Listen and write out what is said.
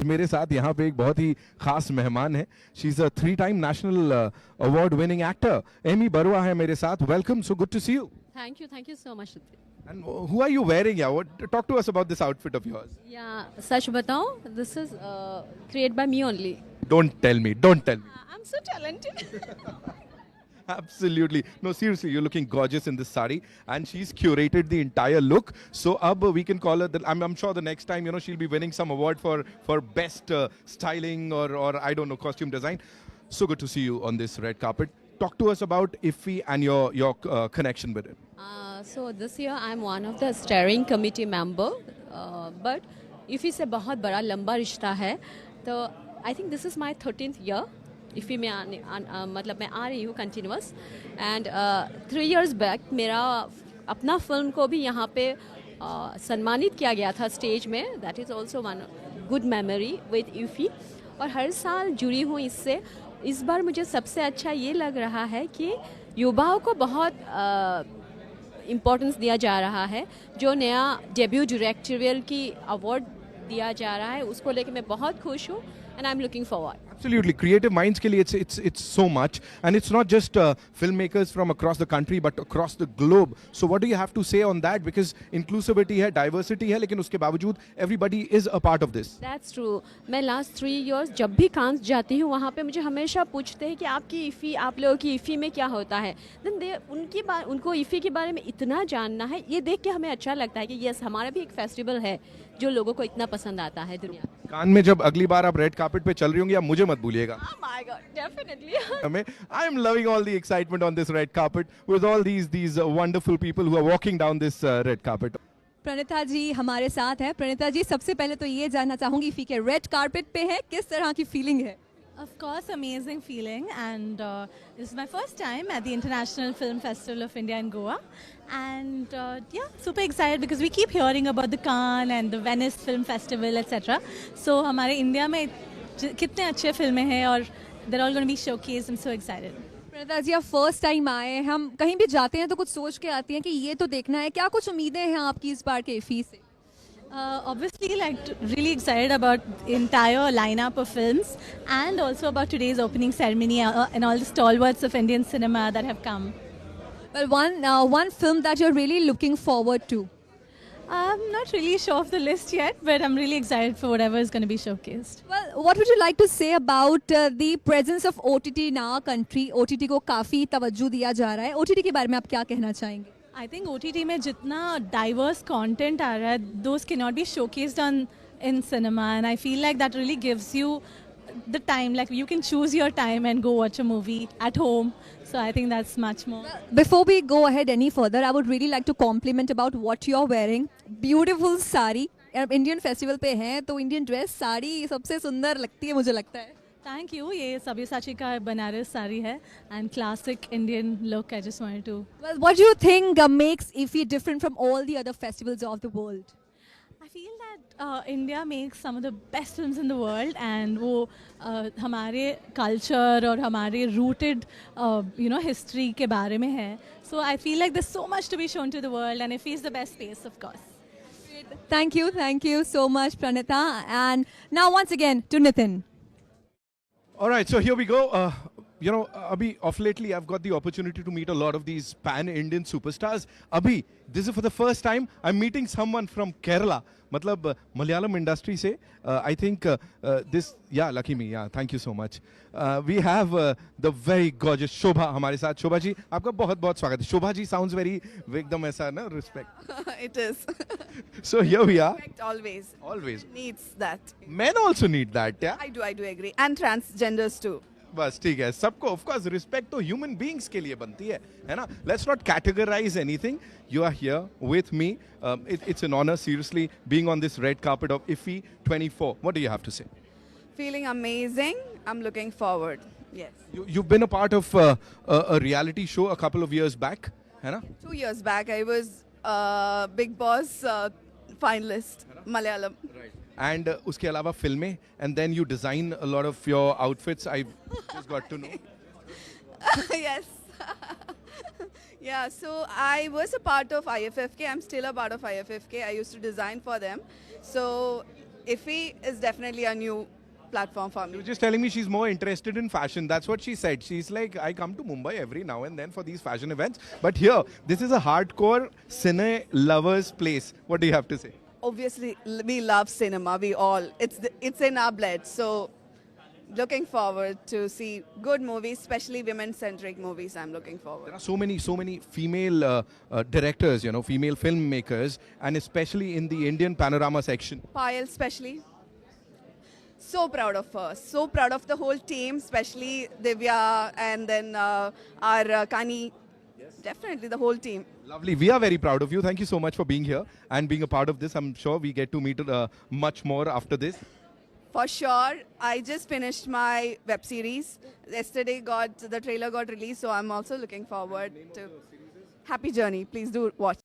मेरे साथ यहाँ पे एक बहुत ही खास मेहमान है. She is a 3-time national award winning actor. Aimee Baruah है मेरे साथ. Welcome, so good to see you. Thank you so much. And who are you wearing? Yeah, talk to us about this outfit of yours. Yeah, सच बताऊं, this is created by me only. Don't tell me. I'm so talented. Absolutely. No, seriously, you're looking gorgeous in this sari, and she's curated the entire look. So, we can call her. I'm sure the next time, she'll be winning some award for best styling or I don't know, costume design. So good to see you on this red carpet. Talk to us about IFFI and your connection with it. So this year I'm one of the steering committee member, but IFFI से बहुत बड़ा लंबा रिश्ता है. तो I think this is my 13th year. IFFI में मतलब मैं आ रही हूँ कंटिन्यूस. एंड 3 years बैक मेरा अपना फिल्म को भी यहाँ पे सम्मानित किया गया था स्टेज में. That is also one good memory with IFFI. और हर साल जुड़ी हूँ इससे. इस बार मुझे सबसे अच्छा ये लग रहा है कि युवाओं को बहुत इम्पोर्टेंस दिया जा रहा है. जो नया डेब्यू डायरेक्टोरियल की अवार्ड दिया जा रहा है उसको लेकर मैं बहुत खुश हूँ. And I'm looking forward. Absolutely, creative minds के लिए it's so much, and it's not just filmmakers from across the country but across the globe. So what do you have to say on that? Because inclusivity है, diversity है, लेकिन उसके बावजूद everybody is a part of this. That's true. मैं last 3 years जब भी कांस जाती हूँ वहाँ पे मुझे हमेशा पूछते हैं कि आपकी IFFI, आप लोगों की IFFI में क्या होता है. Then उनको IFFI के बारे में इतना जानना है. ये देख के हमें अच्छा लगता है कि यस हमारा भी एक फेस्टिवल है जो लोगों को इतना पसंद आता है दुनिया. कान में जब अगली बार आप रेड कार्पेट पे चल रही होंगी आप मुझे मत भूलिएगा. Oh my God, definitely. I am loving all the excitement on this red carpet with all these wonderful people who are walking down this red carpet. Pranita जी हमारे साथ है. प्रणिता जी सबसे पहले तो ये जानना चाहूंगी IFFI के रेड कार्पेट पे है किस तरह की फीलिंग है? Of course, amazing feeling, and this is my first time at the International Film Festival of India in Goa, and yeah, super excited because we keep hearing about the Cannes and the Venice Film Festival, etc. So, हमारे India में कितने अच्छे फिल्में हैं और they're all going to be showcased. I'm so excited. Pranita जी आप first time आए हैं. हम कहीं भी जाते हैं तो कुछ सोच के आती हैं कि ये तो देखना है. क्या कुछ उम्मीदें हैं आपकी इस बार के IFFI से? Obviously, really excited about the entire lineup of films and also about today's opening ceremony and all the stalwarts of Indian cinema that have come. Well, one film that you're really looking forward to. I'm not really sure of the list yet, but I'm really excited for whatever is going to be showcased. Well, what would you like to say about the presence of OTT in our country? OTT को काफ़ी तवज्जो दिया जा रहा है. OTT के बारे में आप क्या कहना चाहेंगे? I think OTT में जितना diverse content आ रहा है, those cannot be showcased in cinema, and I feel like that really gives you the time. Like you can choose your time and go watch a movie at home. So I think that's much more. Before we go ahead any further, I would really like to compliment about what you're wearing. Beautiful sari. अब Indian festival पे हैं तो Indian dress sari सबसे सुंदर लगती है मुझे लगता है. Thank you. ये सब्यसाची का बनारस साड़ी है and classic Indian look. I just wanted to. Well, what do you think makes IFFI different from all the other festivals of the world? I feel that India makes some of the best films in the world, and वो हमारे culture और हमारे rooted history के बारे में है. So I feel like there's so much to be shown to the world, and IFFI is the best space, of course. Thank you so much, Pranita. And now once again to Nitin. All right, so here we go. Abhi, of lately, I've got the opportunity to meet a lot of these pan-Indian superstars. Abhi, this is for the first time I'm meeting someone from Kerala. मतलब Malayalam industry से, I think lucky me, thank you so much. We have the very gorgeous Shobha हमारे साथ. Shobha जी, आपका बहुत स्वागत है. Shobha जी sounds very एकदम ऐसा ना respect. It is. So here we are. Respect always. Always. Needs that. Men also need that, yeah? I do agree. And transgenders too. बस ठीक है. सबको of course respect तो human beings के लिए बनती है ना? Let's not categorize anything. You are here with me. It's an honor, seriously, being on this red carpet of IFFI 24. What do you have to say? Feeling amazing. I'm looking forward. Yes. You've been a part of a reality show a couple of years back, है ना? 2 years back, I was Big Boss finalist, Malayalam. Right. And उसके अलावा फिल्में, and then you design a lot of your outfits. I've just got to know. Yes. Yeah, so I was a part of IFFK. I'm still a part of IFFK. I used to design for them. So IFFY is definitely a new platform for She me. was just telling me she's more interested in fashion. That's what she said. She's like, I come to Mumbai every now and then for these fashion events. But here, this is a hardcore cine lovers place. What do you have to say? Obviously, we love cinema. We all. It's in our blood. So, looking forward to see good movies, especially women-centric movies. I'm looking forward. There are so many female directors, female filmmakers, and especially in the Indian panorama section. Payal, especially. So proud of her. So proud of the whole team, especially Divya and then our Kani. Definitely the whole team. Lovely. We are very proud of you. Thank you so much for being here and being a part of this. I'm sure we get to meet much more after this. For sure. I just finished my web series. Yesterday the trailer got released, so I'm also looking forward to Happy Journey. Please do watch.